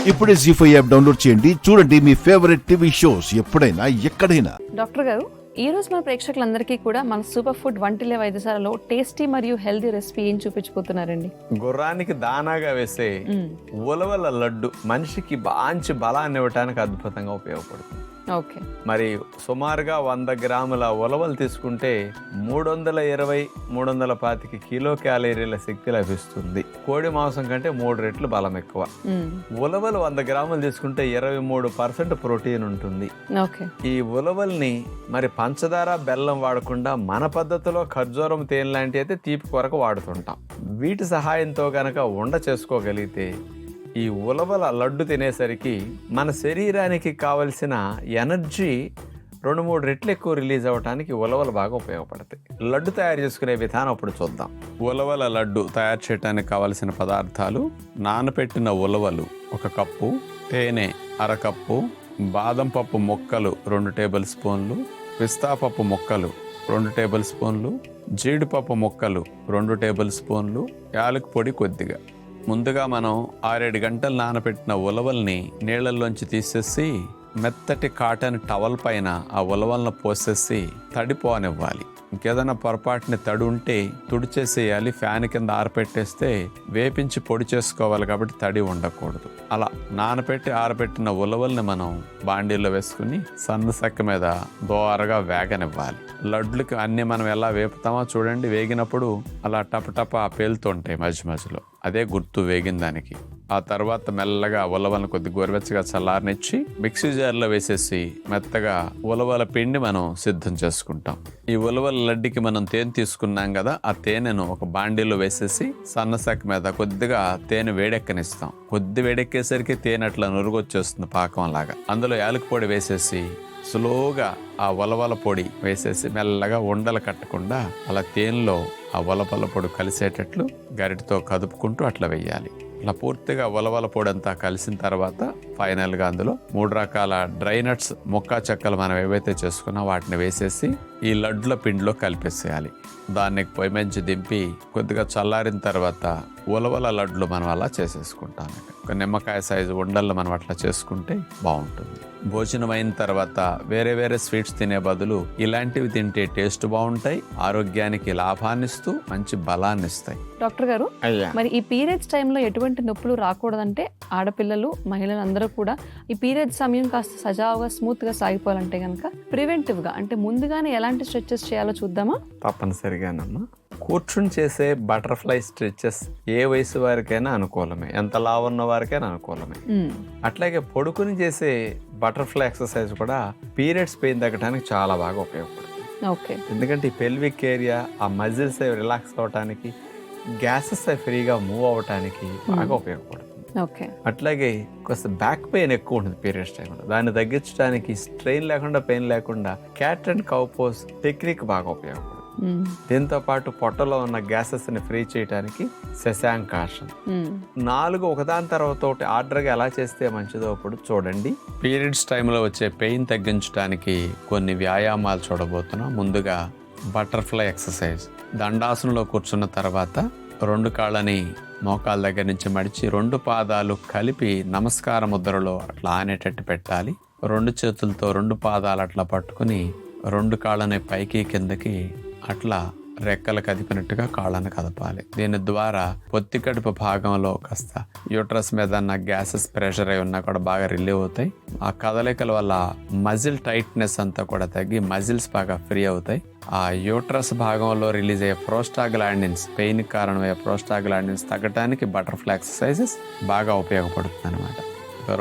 ఇప్పుడే జీ5 app download చేయండి. చూడండి మీ ఫేవరెట్ టీవీ షోస్ ఎప్పుడైనా ఎక్కడైనా. డాక్టర్ గారు, ఈ రోజు మన ప్రేక్షకులందరికీ కూడా మన సూపర్ ఫుడ్ వంటిల్లే వైద్యశాలలో టేస్టీ మరియు హెల్దీ రెసిపీ ఏం చూపించబోతున్నారండి? గుర్రానికి దానాగా వేసే ఉలవల లడ్డు మనిషికి మంచి బలాన్ని ఇవ్వడానికి అద్భుతంగా ఉపయోగపడుతుంది. ఓకే, మరి సుమారుగా 100 గ్రాముల ఉలవలు తీసుకుంటే 320-325 కిలో క్యాలరీల శక్తి లభిస్తుంది. కోడి మాంసం కంటే 3 రెట్లు బలం ఎక్కువ. ఉలవలు 100 గ్రాములు తీసుకుంటే 23% ప్రోటీన్ ఉంటుంది. ఓకే, ఈ ఉలవల్ని మరి పంచదార బెల్లం వాడకుండా మన పద్ధతిలో ఖర్జూరం తేనె లాంటి అయితే తీపి కొరకు వాడుతుంటాం. వీటి సహాయంతో గనక ఉండ చేసుకోగలిగితే ఈ ఉలవల లడ్డు తినేసరికి మన శరీరానికి కావలసిన ఎనర్జీ 2-3 రెట్లు ఎక్కువ రిలీజ్ అవ్వడానికి ఉలవలు బాగా ఉపయోగపడతాయి. లడ్డు తయారు చేసుకునే విధానం ఇప్పుడు చూద్దాం. ఉలవల లడ్డు తయారు చేయడానికి కావలసిన పదార్థాలు: నానబెట్టిన ఉలవలు 1 కప్పు, తేనె 1/2 కప్పు, బాదం పప్పు ముక్కలు 2 టేబుల్ స్పూన్లు, పిస్తా పప్పు ముక్కలు 2 టేబుల్ స్పూన్లు, జీడిపప్పు ముక్కలు 2 టేబుల్ స్పూన్లు, యాలక్ పొడి కొద్దిగా. ముందుగా మనం 6-7 గంటలు నానబెట్టిన ఉలవల్ని నీళ్ళల్లోంచి తీసేసి మెత్తటి కాటన్ టవల్ పైన ఆ ఉలవలను పోసేసి తడిపోనివ్వాలి. ఇంకేదైనా పొరపాటుని తడి ఉంటే తుడిచేసేయాలి. ఫ్యాన్ కింద ఆరపెట్టేస్తే వేపించి పొడి చేసుకోవాలి కాబట్టి తడి ఉండకూడదు. అలా నానబెట్టి ఆరబెట్టిన ఉలవల్ని మనం బాండీలో వేసుకుని సన్న సెక్క మీద దోరగా వేగనివ్వాలి. లడ్లకి అన్ని మనం ఎలా వేపుతామో చూడండి, వేగినప్పుడు అలా టపటప పేలుతుంటాయి మధ్య మధ్యలో. అదే గుర్తు వేగిన దానికి. ఆ తర్వాత మెల్లగా ఉలవలను కొద్ది గోరువెచ్చగా చల్లారనిచ్చి మిక్సీ జార్లో వేసేసి మెత్తగా ఉలవల పిండి మనం సిద్ధం చేసుకుంటాం. ఈ ఉలవల లడ్డుకి మనం తేనె తీసుకున్నాం కదా, ఆ తేనెను ఒక బాండీలో వేసేసి సన్నసెక్క మీద కొద్దిగా తేనె వేడెక్కనిస్తాం. కొద్ది వేడెక్కేసరికి తేనె అట్లా నురుగొచ్చేస్తుంది పాకం లాగా. అందులో యాలక పొడి వేసేసి స్లోగా ఆ ఉలవల పొడి వేసేసి మెల్లగా ఉండలు కట్టకుండా అలా తేనెలో ఆ ఉలవల పొడి కలిసేటట్లు గరిటతో కదుపుకుంటూ అట్లా వేయాలి. అలా పూర్తిగా ఉలవల పొడి అంతా కలిసిన తర్వాత ఫైనల్గా అందులో 3 రకాల డ్రై నట్స్ ముక్కా చెక్కలు మనం ఏవైతే చేసుకున్నా వాటిని వేసేసి ఈ లడ్ల పిండిలో కలిపేసేయాలి. దాన్ని పొయ్యి మంచి దింపి కొద్దిగా చల్లారిన తర్వాత ఉలవల లడ్లు మనం అలా చేసేసుకుంటాం. ఒక నిమ్మకాయ సైజు ఉండల్లో మనం అట్లా చేసుకుంటే బాగుంటుంది. భోజనం అయిన తర్వాత వేరే వేరే స్వీట్స్ తినే బదులు ఇలాంటివి తింటే టేస్ట్ బాగుంటాయి, ఆరోగ్యానికి లాభాన్నిస్తూ మంచి బలాన్ని ఇస్తాయి. డాక్టర్ గారు, మరి ఈ పీరియడ్స్ టైంలో ఎటువంటి నొప్పులు రాకూడదంటే ఆడపిల్లలు మహిళలు అందరూ కూడా ఈ పీరియడ్ సమయం కాస్త సజావుగా స్మూత్ గా సాగిపోవాలంటే కనుక ప్రివెంటివ్ గా అంటే ముందుగానే ఎలాంటి స్ట్రెచెస్ చేయాలో చూద్దామా? తప్పనిసరిగానమ్మా. కూర్చుని చేసే బటర్ఫ్లై స్ట్రెచెస్ ఏ వయసు వారికైనా అనుకూలమే, ఎంత లావు ఉన్న వారికైనా అనుకూలమే. అట్లాగే పడుకుని చేసే బటర్ఫ్లై ఎక్సర్సైజ్ కూడా పీరియడ్స్ పెయిన్ తగ్గడానికి చాలా బాగా ఉపయోగపడుతుంది. ఓకే, ఎందుకంటే ఈ పెల్విక్ ఏరియా ఆ మజిల్స్ రిలాక్స్ అవ్వటానికి, గ్యాసెస్ ఫ్రీగా మూవ్ అవ్వటానికి బాగా ఉపయోగపడుతుంది. ఓకే, అట్లాగే కొంత బ్యాక్ పెయిన్ ఎక్కువ ఉంటుంది పీరియడ్స్ టైంలో. దాన్ని తగ్గించడానికి స్ట్రెయిన్ లేకుండా పెయిన్ లేకుండా cat and cow pose technique బాగా ఉపయోగపడుతుంది. దీంతో పాటు పొట్టలో ఉన్న గ్యాసెస్ ని ఫ్రీ చేయడానికి శశాంకాసన్. 4 ఒకదాని తర్వాత ఒకటి ఆర్డర్గా ఎలా చేస్తే మంచిదో ఇప్పుడు చూడండి. పీరియడ్స్ టైంలో వచ్చే పెయిన్ తగ్గించడానికి కొన్ని వ్యాయామాలు చూడబోతున్నాం. ముందుగా బటర్ఫ్లై ఎక్సర్సైజ్. దండాసనంలో కూర్చున్న తర్వాత 2 కాళ్ళని మోకాళ్ళ దగ్గర నుంచి మడిచి 2 పాదాలు కలిపి నమస్కార ముద్రలో అట్లా ఆనేటట్టు పెట్టాలి. 2 చేతులతో 2 పాదాలు అట్లా పట్టుకుని 2 కాళ్ళని పైకి కిందకి అట్లా రెక్కలు కదిపినట్టుగా కాళ్ళను కదపాలి. దీని ద్వారా పొత్తి కడుపు భాగంలో కాస్త యూట్రస్ మీద ఉన్న గ్యాసెస్ ప్రెషర్ అయి ఉన్నా కూడా బాగా రిలీవ్ అవుతాయి. ఆ కదలికల వల్ల మజిల్ టైట్నెస్ అంతా కూడా తగ్గి మజిల్స్ బాగా ఫ్రీ అవుతాయి. ఆ యూట్రస్ భాగంలో రిలీజ్ అయ్యే ప్రోస్టాగ్లాండిన్స్, పెయిన్ కారణమయ్యే ప్రోస్టాగ్లాండిన్స్ తగ్గడానికి బటర్ఫ్లై ఎక్సర్సైజెస్ బాగా ఉపయోగపడుతుంది అనమాట.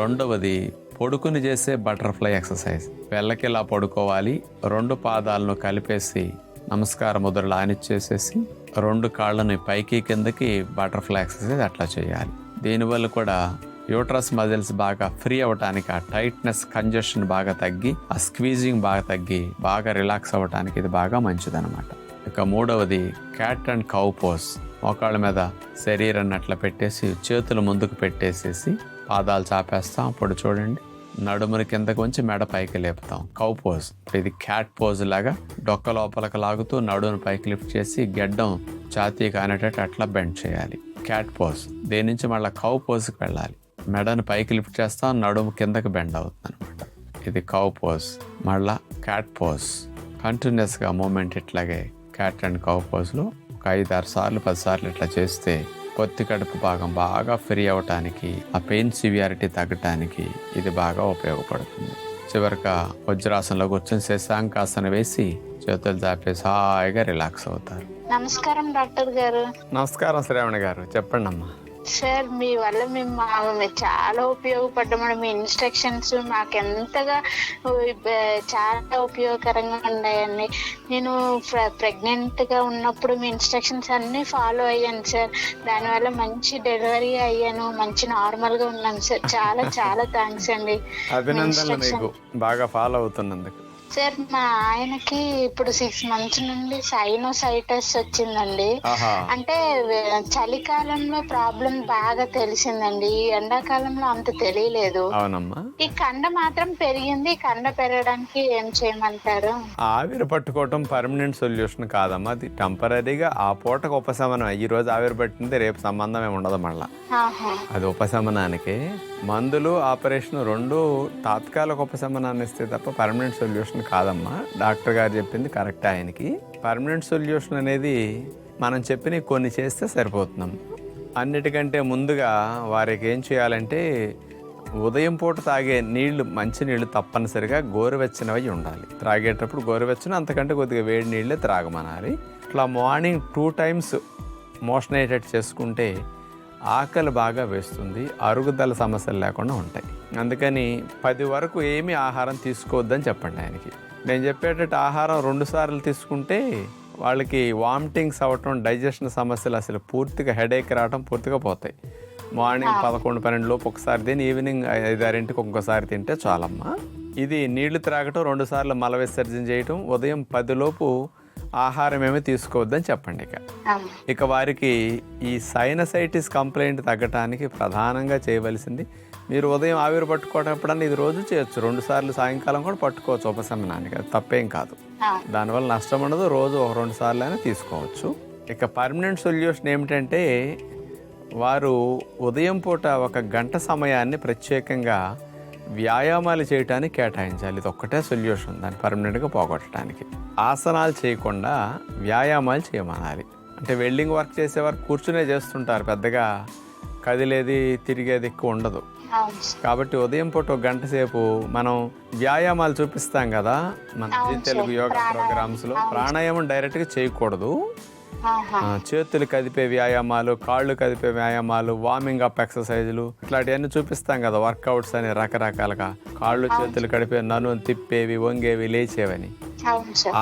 రెండవది పడుకుని చేసే బటర్ఫ్లై ఎక్సర్సైజ్. వెళ్ళకిలా పడుకోవాలి. 2 పాదాలను కలిపేసి నమస్కార ముద్రలు ఆనిచ్చేసేసి 2 కాళ్ళని పైకి కిందకి బటర్ఫ్లై ఎక్సర్సైజ్ అట్లా చేయాలి. దీనివల్ల కూడా యూట్రస్ మజిల్స్ బాగా ఫ్రీ అవ్వటానికి, ఆ టైట్నెస్ కంజెషన్ బాగా తగ్గి, ఆ స్క్వీజింగ్ బాగా తగ్గి బాగా రిలాక్స్ అవ్వటానికి ఇది బాగా మంచిదన్నమాట. ఇక మూడవది క్యాట్ అండ్ కౌ పోజ్. మోకాళ్ళ మీద శరీరాన్ని అట్లా పెట్టేసి చేతులు ముందుకు పెట్టేసేసి పాదాలు చాపేస్తాం. అప్పుడు చూడండి, నడుముని కిందకు ఉంచి మెడ పైకి లేపుతాం. Cow pose. ఇది క్యాట్ పోజ్ లాగా డొక్క లోపలికి లాగుతూ నడుముని పైకి లిఫ్ట్ చేసి గెడ్డం ఛాతీ కానేటట్టు అట్లా బెండ్ చేయాలి. Cat pose. దీని నుంచి మళ్ళీ కౌ పోజ్కి వెళ్ళాలి. మెడను పైకి లిఫ్ట్ చేస్తాం, నడుము కిందకి బెండ్ అవుతుంది అనమాట. ఇది కౌ పోజ్. మళ్ళా క్యాట్ పోజ్. కంటిన్యూస్గా మూమెంట్ ఇట్లాగే క్యాట్ అండ్ కౌ పోజ్లో ఒక 5-6 సార్లు 10 సార్లు ఇట్లా చేస్తే పొత్తి కడుపు భాగం బాగా ఫ్రీ అవ్వటానికి, ఆ పెయిన్ సివియారిటీ తగ్గటానికి ఇది బాగా ఉపయోగపడుతుంది. చివరిగా వజ్రాసనంలో కూర్చొని శశాంకాసన వేసి చేతులు చాపేసి హాయిగా రిలాక్స్ అవుతారు. నమస్కారం డాక్టర్ గారు. నమస్కారం శ్రావణి గారు, చెప్పండి అమ్మా. సార్, మీ వల్ల మేము చాలా ఉపయోగపడ్డామండి. మీ ఇన్స్ట్రక్షన్స్ మాకు ఎంతగా చాలా ఉపయోగకరంగా ఉన్నాయండి. నేను ప్రెగ్నెంట్ గా ఉన్నప్పుడు మీ ఇన్స్ట్రక్షన్స్ అన్ని ఫాలో అయ్యాను సార్. దానివల్ల మంచి డెలివరీ అయ్యాను, మంచి నార్మల్ గా ఉన్నాను సార్. చాలా చాలా థ్యాంక్స్ అండి. అభినందనలు మీకు, బాగా ఫాలో అవుతున్నందుకు. సార్, మా ఆయనకి ఇప్పుడు 6 months నుండి సైనోసైటిస్ వచ్చిందండి. అంటే చలికాలంలో ప్రాబ్లం బాగా తెలిసిందండి, ఈ ఎండాకాలంలో అంత తెలియలేదు. అవునమ్మా. ఈ కండ మాత్రం పెరిగింది. కండ పెరగడానికి ఏం చేయమంటారు? ఆవిరి పట్టుకోవటం పర్మనెంట్ సొల్యూషన్ కాదమ్మా, అది టెంపరీగా ఆ పూటకు ఉపశమనం. ఈ రోజు ఆవిరి పట్టింది, రేపు సంబంధం ఏమి ఉండదు మళ్ళా. అది ఉపశమనానికి. మందులు ఆపరేషన్ 2 తాత్కాలిక ఉపశమనాన్ని ఇస్తే తప్ప పర్మనెంట్ సొల్యూషన్ కాదమ్మా. డాక్టర్ గారు చెప్పింది కరెక్ట్. ఆయనకి పర్మనెంట్ సొల్యూషన్ అనేది మనం చెప్పిన కొన్ని చేస్తే సరిపోతున్నాం. అన్నిటికంటే ముందుగా వారికి ఏం చేయాలంటే ఉదయం పూట తాగే నీళ్లు, మంచి నీళ్లు తప్పనిసరిగా గోరువెచ్చనివి ఉండాలి. త్రాగేటప్పుడు గోరువెచ్చని, అంతకంటే కొద్దిగా వేడి నీళ్ళే త్రాగమనాలి. ఇట్లా మార్నింగ్ 2 times మోషన్ అయ్యేటట్టు చేసుకుంటే ఆకలి బాగా వేస్తుంది, అరుగుదల సమస్యలు లేకుండా ఉంటాయి. అందుకని 10 వరకు ఏమీ ఆహారం తీసుకోవద్దని చెప్పండి ఆయనకి. నేను చెప్పేటట్టు ఆహారం 2 సార్లు తీసుకుంటే వాళ్ళకి వామిటింగ్స్ అవ్వటం, డైజెషన్ సమస్యలు అసలు పూర్తిగా హెడేక్ రావటం పూర్తిగా పోతాయి. మార్నింగ్ 11-12 లోపు ఒకసారి తిని, ఈవినింగ్ 5-6ంటికి ఇంకోసారి తింటే చాలమ్మా. ఇది నీళ్లు త్రాగటం, 2 సార్లు మల విసర్జన చేయటం, ఉదయం 10 లోపు ఆహారం ఏమీ తీసుకోవద్దని చెప్పండి. ఇక వారికి ఈ సైనసైటిస్ కంప్లైంట్ తగ్గటానికి ప్రధానంగా చేయవలసింది, మీరు ఉదయం ఆవిరి పట్టుకోవటప్పుడన్నా ఇది రోజు చేయొచ్చు. 2 సార్లు సాయంకాలం కూడా పట్టుకోవచ్చు ఉపశమనానికి, అది తప్పేం కాదు. దానివల్ల నష్టం ఉండదు. రోజు 1-2 సార్లు అయినా తీసుకోవచ్చు. ఇక పర్మనెంట్ సొల్యూషన్ ఏమిటంటే వారు ఉదయం పూట 1 గంట సమయాన్ని ప్రత్యేకంగా వ్యాయామాలు చేయడానికి కేటాయించాలి. ఇది ఒక్కటే సొల్యూషన్ దాన్ని పర్మనెంట్గా పోగొట్టడానికి. ఆసనాలు చేయకుండా వ్యాయామాలు చేయమనాలి. అంటే వెల్డింగ్ వర్క్ చేసేవారు కూర్చునే చేస్తుంటారు, పెద్దగా కదిలేది తిరిగేది ఎక్కువ ఉండదు. కాబట్టి ఉదయం పూట 1 గంట సేపు మనం వ్యాయామాలు చూపిస్తాం కదా మన తెలుగు యోగా ప్రోగ్రామ్స్లో. ప్రాణాయామం డైరెక్ట్గా చేయకూడదు. చేతులు కదిపే వ్యాయామాలు, కాళ్ళు కదిపే వ్యాయామాలు, వార్మింగ్ అప్ ఎక్సర్సైజులు, ఇట్లాంటివన్నీ చూపిస్తాం కదా, వర్కౌట్స్ అని రకరకాలుగా. కాళ్ళు చేతులు కడిపే, నన్ను తిప్పేవి, వంగేవి, లేచేవని.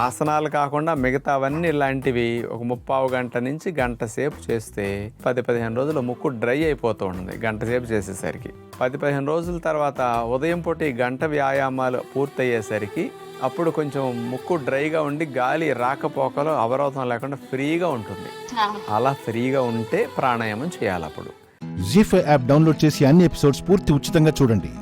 ఆసనాలు కాకుండా మిగతావన్నీ ఇలాంటివి ఒక 30 గంట నుంచి గంట సేపు చేస్తే 10-15 రోజులు ముక్కు డ్రై అయిపోతూ ఉంటుంది. గంట సేపు చేసేసరికి 10-15 రోజుల తర్వాత ఉదయం పూట ఈ గంట వ్యాయామాలు పూర్తయ్యేసరికి అప్పుడు కొంచెం ముక్కు డ్రైగా ఉండి గాలి రాకపోకలో అవరోధం లేకుండా ఫ్రీగా ఉంటుంది. అలా ఫ్రీగా ఉంటే ప్రాణాయామం చేయాలి. అప్పుడు జీ5 యాప్ డౌన్లోడ్ చేసి అన్ని ఎపిసోడ్స్ పూర్తి ఉచితంగా చూడండి.